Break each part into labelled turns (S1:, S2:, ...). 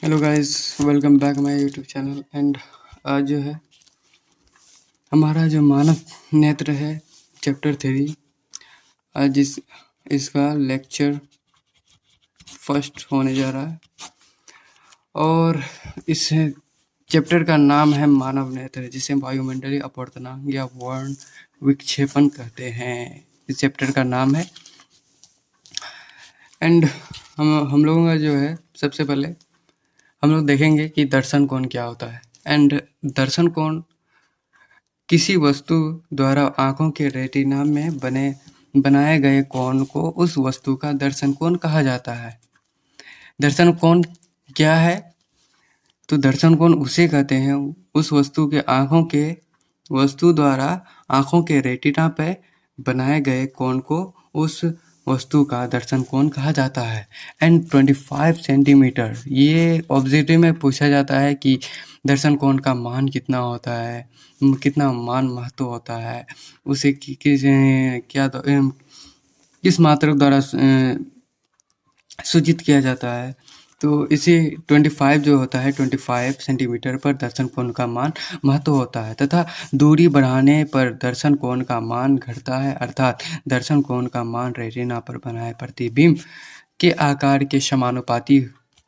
S1: Hello guys, welcome back my YouTube channel. And आज जो है हमारा जो मानव नेत्र है चैप्टर 3, आज इसका लेक्चर फर्स्ट होने जा रहा है। और इस चैप्टर का नाम है मानव नेत्र, जिसे वायुमंडलीय अपवर्तनांक या वर्ण विक्षेपण कहते हैं। इस चैप्टर का नाम है। एंड हम लोगों का जो है, सबसे पहले हम लोग देखेंगे कि दर्शन कोण क्या होता है। एंड दर्शन कोण किसी वस्तु द्वारा आंखों के रेटिना में बनाए गए कोण को उस वस्तु का दर्शन कोण कहा जाता है। दर्शन कोण क्या है? तो दर्शन कोण उसे कहते हैं उस वस्तु द्वारा आंखों के रेटिना पे बनाए गए कोण को उस वस्तु का दर्शन कोण कहा जाता है। एंड 25 सेंटीमीटर, ये ऑब्जेक्टिव में पूछा जाता है कि दर्शन कोण का मान कितना होता है, कितना मान महत्व होता है, उसे किस मात्रक द्वारा सूचित किया जाता है। तो इसे 25 जो होता है, 25 सेंटीमीटर पर दर्शन कोण का मान महत्व होता है, तथा दूरी बढ़ाने पर दर्शन कोण का मान घटता है, अर्थात दर्शन कोण का मान रेटिना पर बनाए प्रतिबिंब के आकार के समानुपाती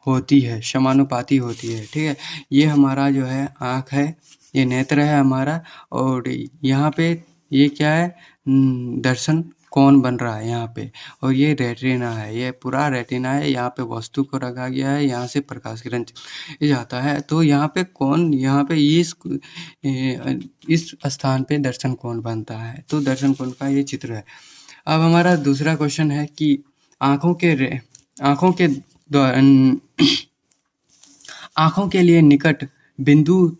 S1: होती है। ठीक है। ये हमारा जो है आँख है, ये नेत्र है हमारा, और यहाँ पे ये क्या है, दर्शन कोण बन रहा है यहाँ पे। और ये रेटिना है, ये पूरा रेटिना है। यहाँ पे वस्तु को रखा गया है, यहाँ से प्रकाश किरण जाता है, तो यहाँ पे कोण, यहाँ पे इस स्थान पे दर्शन कोण बनता है। तो दर्शन कोण का ये चित्र है। अब हमारा दूसरा क्वेश्चन है कि आँखों के लिए निकट बिंदु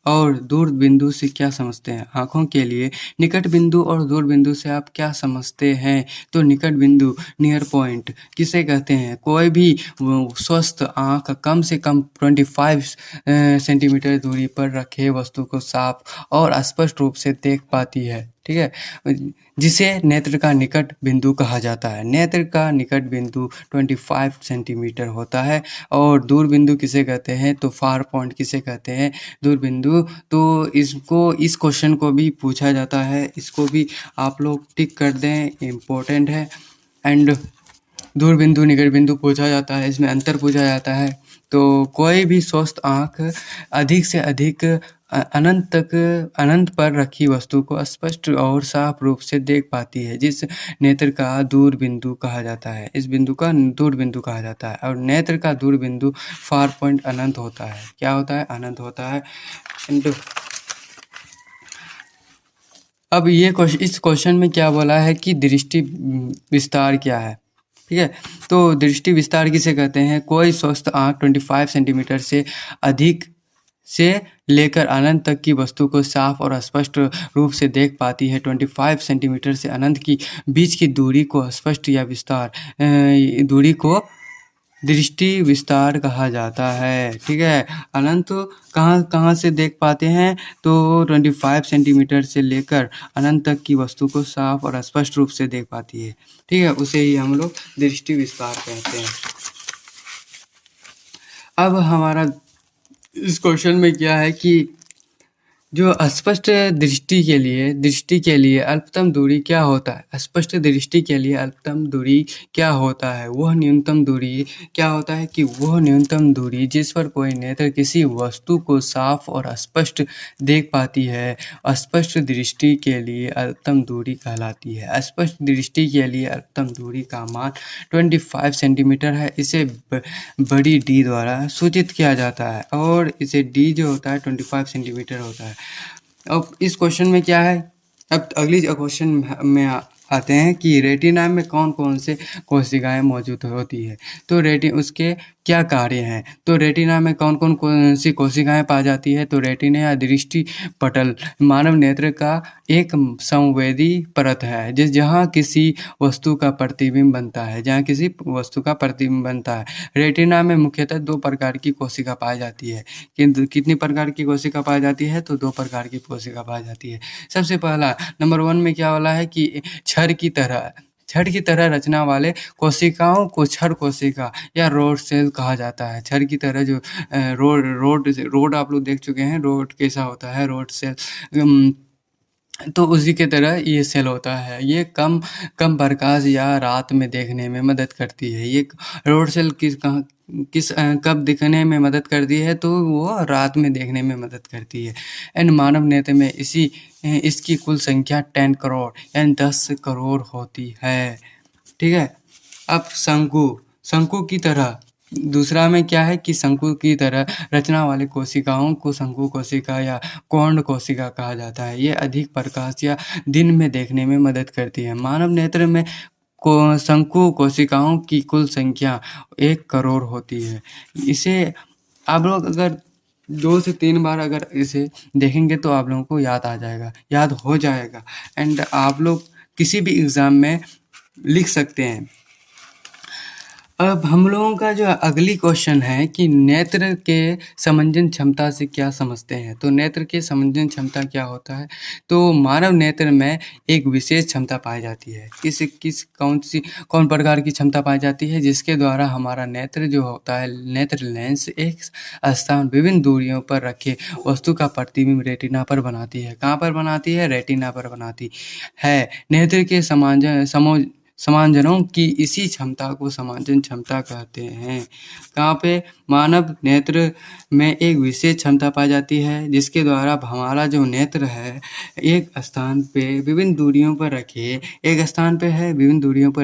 S1: और दूर बिंदु से क्या समझते हैं? आँखों के लिए निकट बिंदु और दूर बिंदु से आप क्या समझते हैं? तो निकट बिंदु, नियर पॉइंट किसे कहते हैं? कोई भी स्वस्थ आँख कम से कम 25 सेंटीमीटर दूरी पर रखे वस्तु को साफ और स्पष्ट रूप से देख पाती है। ठीक है, जिसे नेत्र का निकट बिंदु कहा जाता है। नेत्र का निकट बिंदु 25 सेंटीमीटर होता है। और दूर बिंदु किसे कहते हैं? तो फार पॉइंट किसे कहते हैं? दूर बिंदु। तो इस क्वेश्चन को भी पूछा जाता है, इसको भी आप लोग टिक कर दें, इम्पोर्टेंट है। एंड दूर बिंदु, निकट बिंदु पूछा जाता है, इसमें अंतर पूछा जाता है। तो कोई भी स्वस्थ आँख अधिक से अधिक अनंत पर रखी वस्तु को स्पष्ट और साफ रूप से देख पाती है, जिस नेत्र का दूर बिंदु कहा जाता है। इस बिंदु का दूर बिंदु कहा जाता है। और नेत्र का दूर बिंदु फार पॉइंट अनंत होता है। क्या होता है? अनंत होता है। अब इस क्वेश्चन में क्या बोला है कि दृष्टि विस्तार क्या है? ठीक है, तो दृष्टि विस्तार किसे कहते हैं? कोई स्वस्थ आँख 25 सेंटीमीटर से अधिक से लेकर अनंत तक की वस्तु को साफ और स्पष्ट रूप से देख पाती है। 25 सेंटीमीटर से अनंत की बीच की दूरी को स्पष्ट या विस्तार दूरी को दृष्टि विस्तार कहा जाता है। ठीक है, अनंत कहाँ से देख पाते हैं? तो 25 सेंटीमीटर से लेकर अनंत तक की वस्तु को साफ और स्पष्ट रूप से देख पाती है। ठीक है, उसे ही हम लोग दृष्टि विस्तार कहते हैं। अब हमारा इस क्वेश्चन में क्या है कि जो अस्पष्ट दृष्टि के लिए अल्पतम दूरी क्या होता है? स्पष्ट दृष्टि के लिए अल्पतम दूरी क्या होता है? वह न्यूनतम दूरी क्या होता है कि वह न्यूनतम दूरी जिस पर कोई नेत्र किसी वस्तु को साफ और स्पष्ट देख पाती है, अस्पष्ट दृष्टि के लिए अल्पतम दूरी कहलाती है। अस्पष्ट दृष्टि के लिए अल्पतम दूरी का मान 25 सेंटीमीटर है। इसे बड़ी डी द्वारा सूचित किया जाता है, और इसे डी जो होता है 25 सेंटीमीटर होता है। अब इस क्वेश्चन में क्या है, अब अगली क्वेश्चन में आते हैं कि रेटिना में कौन कौन से कोशिकाएं मौजूद होती है। तो उसके क्या कार्य हैं? तो रेटिना में कौन सी कोशिकाएं पाई जाती है? तो रेटिना या दृष्टि पटल मानव नेत्र का एक संवेदी परत है, जहाँ किसी वस्तु का प्रतिबिंब बनता है। रेटिना में मुख्यतः 2 प्रकार की कोशिका पाई जाती है। कितनी प्रकार की कोशिका पाई जाती है? तो 2 प्रकार की कोशिका पाई जाती है। सबसे पहला नंबर 1 में क्या वाला है कि छड़ की तरह छड़ की तरह रचना वाले कोशिकाओं को छड़ कोशिका या रोड सेल कहा जाता है। छड़ की तरह जो रोड आप लोग देख चुके हैं, रोड कैसा होता है, रोड सेल तो उसी की तरह ये सेल होता है। ये कम कम प्रकाश या रात में देखने में मदद करती है। ये रोड सेल कब दिखने में मदद करती है, तो वो रात में देखने में मदद करती है। एंड मानव नेत्र में इसकी कुल संख्या 10 करोड़ यानी 10 करोड़ होती है। ठीक है। अब शंकु की तरह दूसरा में क्या है कि शंकु की तरह रचना वाले कोशिकाओं को शंकु कोशिका या कौर्ण कोशिका कहा जाता है। ये अधिक प्रकाश या दिन में देखने में मदद करती है। मानव नेत्र में शंकु कोशिकाओं की कुल संख्या 1 करोड़ होती है। इसे आप लोग अगर 2 से 3 बार अगर इसे देखेंगे तो आप लोगों को याद हो जाएगा एंड आप लोग किसी भी एग्ज़ाम में लिख सकते हैं। अब हम लोगों का जो अगली क्वेश्चन है कि नेत्र के समंजन क्षमता से क्या समझते हैं। तो नेत्र के समंजन क्षमता क्या होता है, तो मानव नेत्र में एक विशेष क्षमता पाई जाती है। कौन प्रकार की क्षमता पाई जाती है, जिसके द्वारा हमारा नेत्र जो होता है, नेत्र लेंस एक स्थान विभिन्न दूरियों पर रखे वस्तु का प्रतिबिंब रेटिना पर बनाती है। कहाँ पर बनाती है? रेटिना पर बनाती है। नेत्र के समांजनों की इसी क्षमता को समांजन क्षमता कहते हैं। कहाँ पे? मानव नेत्र में एक विशेष क्षमता पाई जाती है, जिसके द्वारा हमारा जो नेत्र है एक स्थान पे विभिन्न दूरियों पर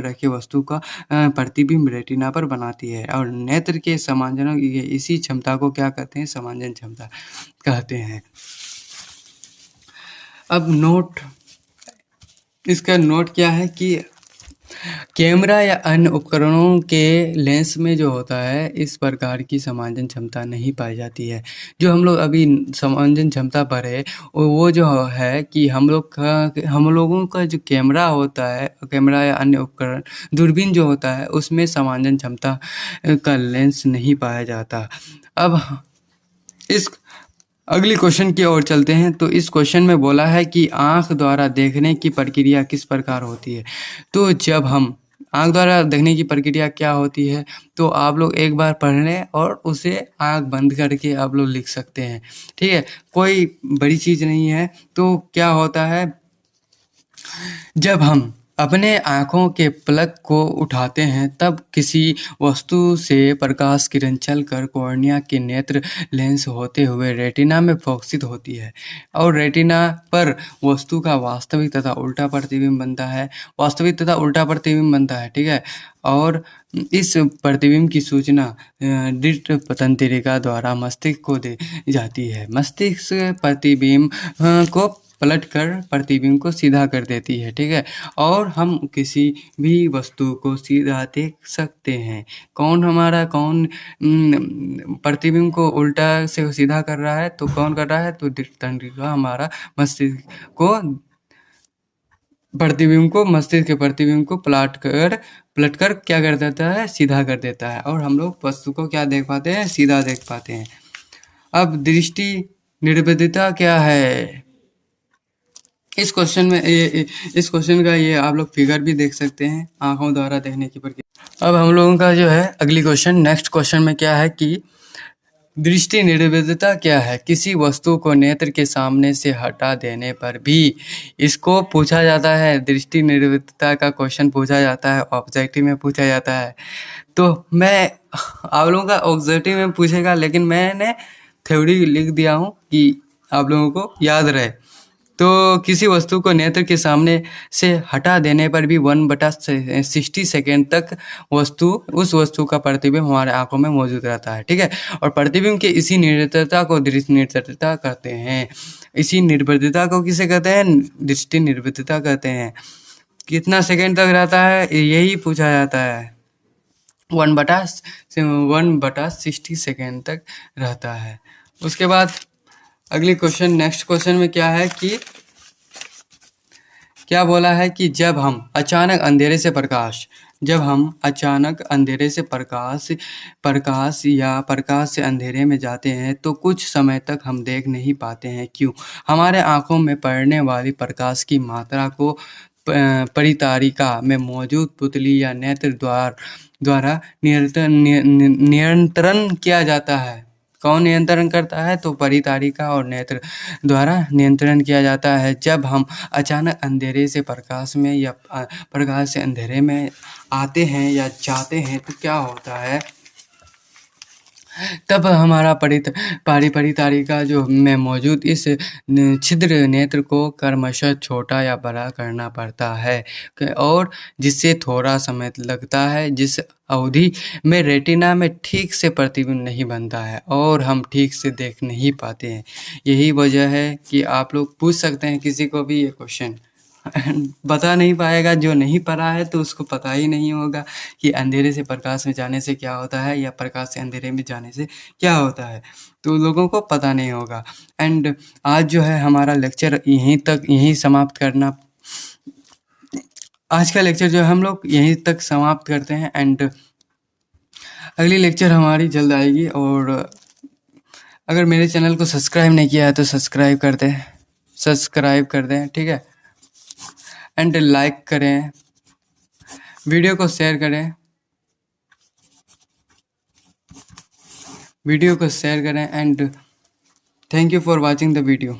S1: रखे वस्तु का प्रतिबिंब रेटिना पर बनाती है। और नेत्र के समांजनों की इसी क्षमता को क्या कहते हैं? समांजन क्षमता कहते हैं। अब इसका नोट क्या है कि कैमरा या अन्य उपकरणों के लेंस में जो होता है, इस प्रकार की समांजन क्षमता नहीं पाई जाती है। जो हम लोग अभी समांजन क्षमता पर है, वो जो है कि हम लोगों का जो कैमरा होता है, कैमरा या अन्य उपकरण, दूरबीन जो होता है, उसमें समांजन क्षमता का लेंस नहीं पाया जाता। अब इस अगली क्वेश्चन की ओर चलते हैं। तो इस क्वेश्चन में बोला है कि आँख द्वारा देखने की प्रक्रिया किस प्रकार होती है। तो जब हम आँख द्वारा देखने की प्रक्रिया क्या होती है, तो आप लोग एक बार पढ़ लें और उसे आँख बंद करके आप लोग लिख सकते हैं। ठीक है, कोई बड़ी चीज़ नहीं है। तो क्या होता है, जब हम अपने आँखों के पलक को उठाते हैं, तब किसी वस्तु से प्रकाश किरण चलकर कॉर्निया के नेत्र लेंस होते हुए रेटिना में फोकसित होती है और रेटिना पर वस्तु का वास्तविक तथा उल्टा प्रतिबिंब बनता है। ठीक है, और इस प्रतिबिंब की सूचना दृष्ट तंत्रिका द्वारा मस्तिष्क को दी जाती है। मस्तिष्क प्रतिबिंब को पलटकर प्रतिबिंब को सीधा कर देती है। ठीक है, और हम किसी भी वस्तु को सीधा देख सकते हैं। कौन प्रतिबिंब को उल्टा से सीधा कर रहा है, तो कौन कर रहा है? तो दृष्ट तंत्रिका हमारा मस्तिष्क के प्रतिबिंब को पलटकर क्या कर देता है? सीधा कर देता है, और हम लोग वस्तु को क्या देख पाते हैं? सीधा देख पाते हैं। अब दृष्टि निर्विद्यता क्या है? इस क्वेश्चन का ये आप लोग फिगर भी देख सकते हैं, आंखों द्वारा देखने की प्रक्रिया। अब हम लोगों का जो है अगली नेक्स्ट क्वेश्चन में क्या है कि दृष्टि निर्विद्यता क्या है? किसी वस्तु को नेत्र के सामने से हटा देने पर भी इसको पूछा जाता है। दृष्टि निर्विद्यता का क्वेश्चन पूछा जाता है, ऑब्जेक्टिव में पूछा जाता है। तो मैं आप लोगों का ऑब्जेक्टिव में पूछेगा, लेकिन मैंने थ्योरी लिख दिया हूँ कि आप लोगों को याद रहे। तो किसी वस्तु को नेत्र के सामने से हटा देने पर भी 1/60 सेकेंड तक उस वस्तु का प्रतिबिंब हमारे आंखों में मौजूद रहता है। ठीक है, और प्रतिबिंब के इसी निर्विद्यता को दृष्टि निर्विद्यता कहते हैं। इसी निर्विद्यता को किसे कहते हैं? दृष्टि निर्विद्यता कहते हैं। कितना सेकेंड तक रहता है, यही पूछा जाता है। 1/60 सेकेंड तक रहता है। उसके बाद अगली नेक्स्ट क्वेश्चन में क्या है कि क्या बोला है कि जब हम अचानक अंधेरे से प्रकाश से अंधेरे में जाते हैं, तो कुछ समय तक हम देख नहीं पाते हैं। क्यों? हमारे आंखों में पड़ने वाली प्रकाश की मात्रा को परितारिका में मौजूद पुतली या नेत्र द्वारा नियंत्रण किया जाता है। कौन नियंत्रण करता है? तो परितारिका और नेत्र द्वारा नियंत्रण किया जाता है। जब हम अचानक अंधेरे से प्रकाश में या प्रकाश से अंधेरे में आते हैं या जाते हैं तो क्या होता है, तब हमारा परितारिका जो में मौजूद इस छिद्र नेत्र को क्रमशः छोटा या बड़ा करना पड़ता है और जिससे थोड़ा समय लगता है, जिस अवधि में रेटिना में ठीक से प्रतिबिंब नहीं बनता है और हम ठीक से देख नहीं पाते हैं। यही वजह है कि आप लोग पूछ सकते हैं किसी को भी ये क्वेश्चन, बता नहीं पाएगा। जो नहीं पढ़ा है तो उसको पता ही नहीं होगा कि अंधेरे से प्रकाश में जाने से क्या होता है या प्रकाश से अंधेरे में जाने से क्या होता है, तो लोगों को पता नहीं होगा। एंड आज जो है हमारा लेक्चर यहीं समाप्त करना, आज का लेक्चर जो है हम लोग यहीं तक समाप्त करते हैं। एंड अगली लेक्चर हमारी जल्द आएगी। और अगर मेरे चैनल को सब्सक्राइब नहीं किया है तो सब्सक्राइब कर दें, ठीक है। एंड लाइक करें, वीडियो को शेयर करें and thank you for watching the video.